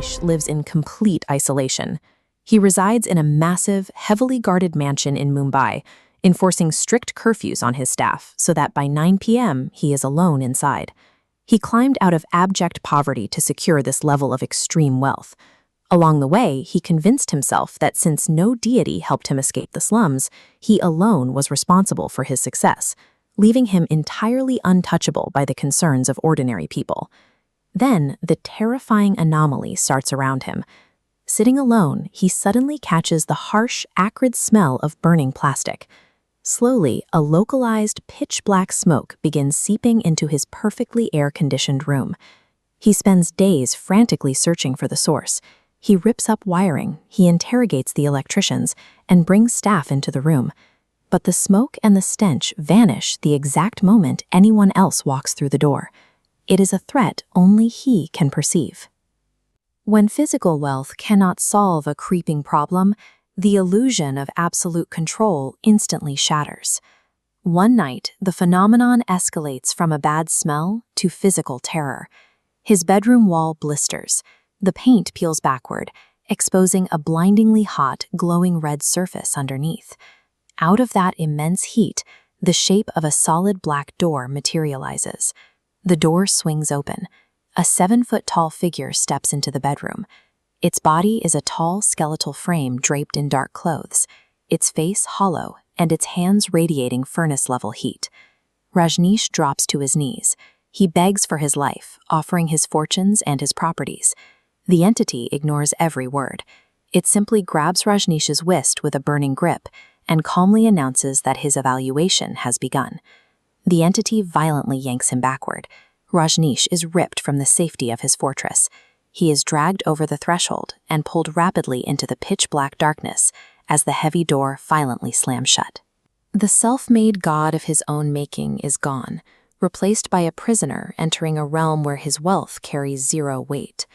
Rajneesh lives in complete isolation. He resides in a massive, heavily guarded mansion in Mumbai, enforcing strict curfews on his staff so that by 9 p.m. he is alone inside. He climbed out of abject poverty to secure this level of extreme wealth. Along the way, he convinced himself that since no deity helped him escape the slums, he alone was responsible for his success, leaving him entirely untouchable by the concerns of ordinary people. Then, the terrifying anomaly starts around him. Sitting alone, he suddenly catches the harsh, acrid smell of burning plastic. Slowly, a localized, pitch-black smoke begins seeping into his perfectly air-conditioned room. He spends days frantically searching for the source. He rips up wiring, he interrogates the electricians, and brings staff into the room. But the smoke and the stench vanish the exact moment anyone else walks through the door. It is a threat only he can perceive. When physical wealth cannot solve a creeping problem, the illusion of absolute control instantly shatters. One night, the phenomenon escalates from a bad smell to physical terror. His bedroom wall blisters. The paint peels backward, exposing a blindingly hot, glowing red surface underneath. Out of that immense heat, the shape of a solid black door materializes. The door swings open. A 7-foot-tall figure steps into the bedroom. Its body is a tall, skeletal frame draped in dark clothes, its face hollow and its hands radiating furnace-level heat. Rajneesh drops to his knees. He begs for his life, offering his fortunes and his properties. The entity ignores every word. It simply grabs Rajneesh's wrist with a burning grip and calmly announces that his evaluation has begun. The entity violently yanks him backward. Rajneesh is ripped from the safety of his fortress. He is dragged over the threshold and pulled rapidly into the pitch-black darkness as the heavy door violently slams shut. The self-made god of his own making is gone, replaced by a prisoner entering a realm where his wealth carries zero weight.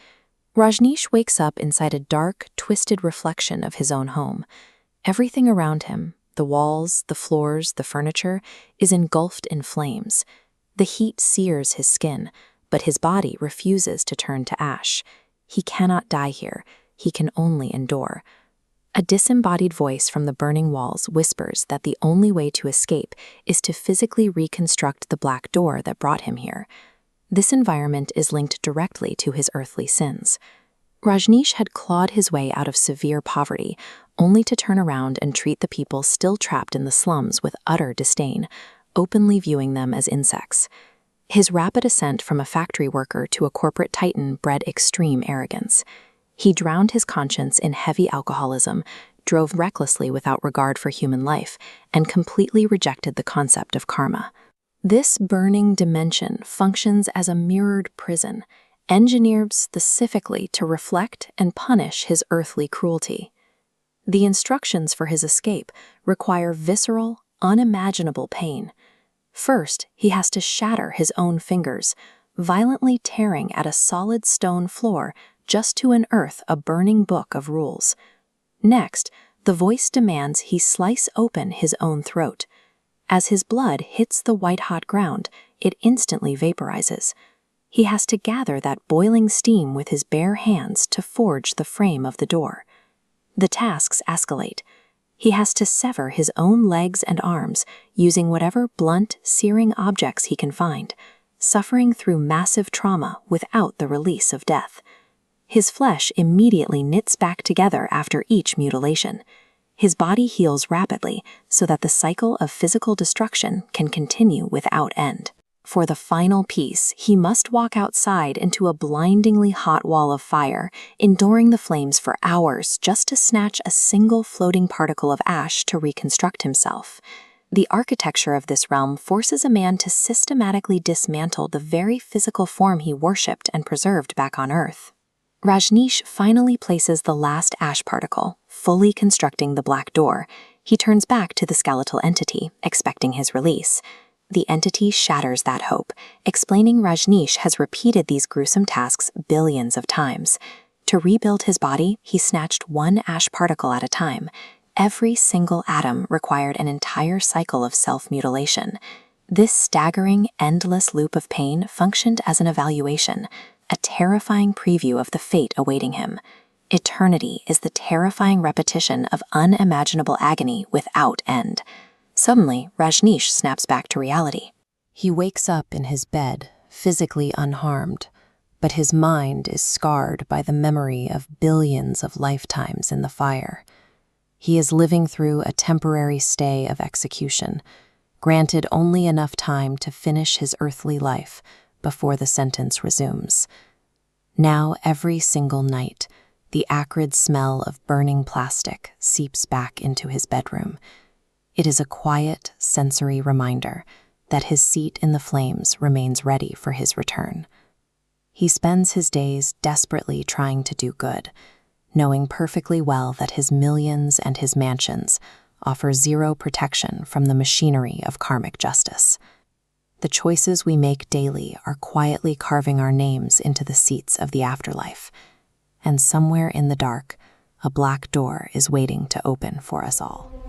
Rajneesh wakes up inside a dark, twisted reflection of his own home. Everything around him, the walls, the floors, the furniture, is engulfed in flames. The heat sears his skin, but his body refuses to turn to ash. He cannot die here. He can only endure. A disembodied voice from the burning walls whispers that the only way to escape is to physically reconstruct the black door that brought him here. This environment is linked directly to his earthly sins. Rajneesh had clawed his way out of severe poverty, only to turn around and treat the people still trapped in the slums with utter disdain, openly viewing them as insects. His rapid ascent from a factory worker to a corporate titan bred extreme arrogance. He drowned his conscience in heavy alcoholism, drove recklessly without regard for human life, and completely rejected the concept of karma. This burning dimension functions as a mirrored prison, engineered specifically to reflect and punish his earthly cruelty. The instructions for his escape require visceral, unimaginable pain. First, he has to shatter his own fingers, violently tearing at a solid stone floor just to unearth a burning book of rules. Next, the voice demands he slice open his own throat. As his blood hits the white-hot ground, it instantly vaporizes. He has to gather that boiling steam with his bare hands to forge the frame of the door. The tasks escalate. He has to sever his own legs and arms using whatever blunt, searing objects he can find, suffering through massive trauma without the release of death. His flesh immediately knits back together after each mutilation. His body heals rapidly so that the cycle of physical destruction can continue without end. For the final piece, he must walk outside into a blindingly hot wall of fire, enduring the flames for hours just to snatch a single floating particle of ash to reconstruct himself. The architecture of this realm forces a man to systematically dismantle the very physical form he worshipped and preserved back on Earth. Rajneesh finally places the last ash particle, fully constructing the black door. He turns back to the skeletal entity, expecting his release. The entity shatters that hope, explaining Rajneesh has repeated these gruesome tasks billions of times. To rebuild his body, he snatched one ash particle at a time. Every single atom required an entire cycle of self-mutilation. This staggering, endless loop of pain functioned as an evaluation, a terrifying preview of the fate awaiting him. Eternity is the terrifying repetition of unimaginable agony without end. Suddenly, Rajneesh snaps back to reality. He wakes up in his bed, physically unharmed, but his mind is scarred by the memory of billions of lifetimes in the fire. He is living through a temporary stay of execution, granted only enough time to finish his earthly life before the sentence resumes. Now, every single night, the acrid smell of burning plastic seeps back into his bedroom. It is a quiet, sensory reminder that his seat in the flames remains ready for his return. He spends his days desperately trying to do good, knowing perfectly well that his millions and his mansions offer zero protection from the machinery of karmic justice. The choices we make daily are quietly carving our names into the seats of the afterlife, and somewhere in the dark, a black door is waiting to open for us all.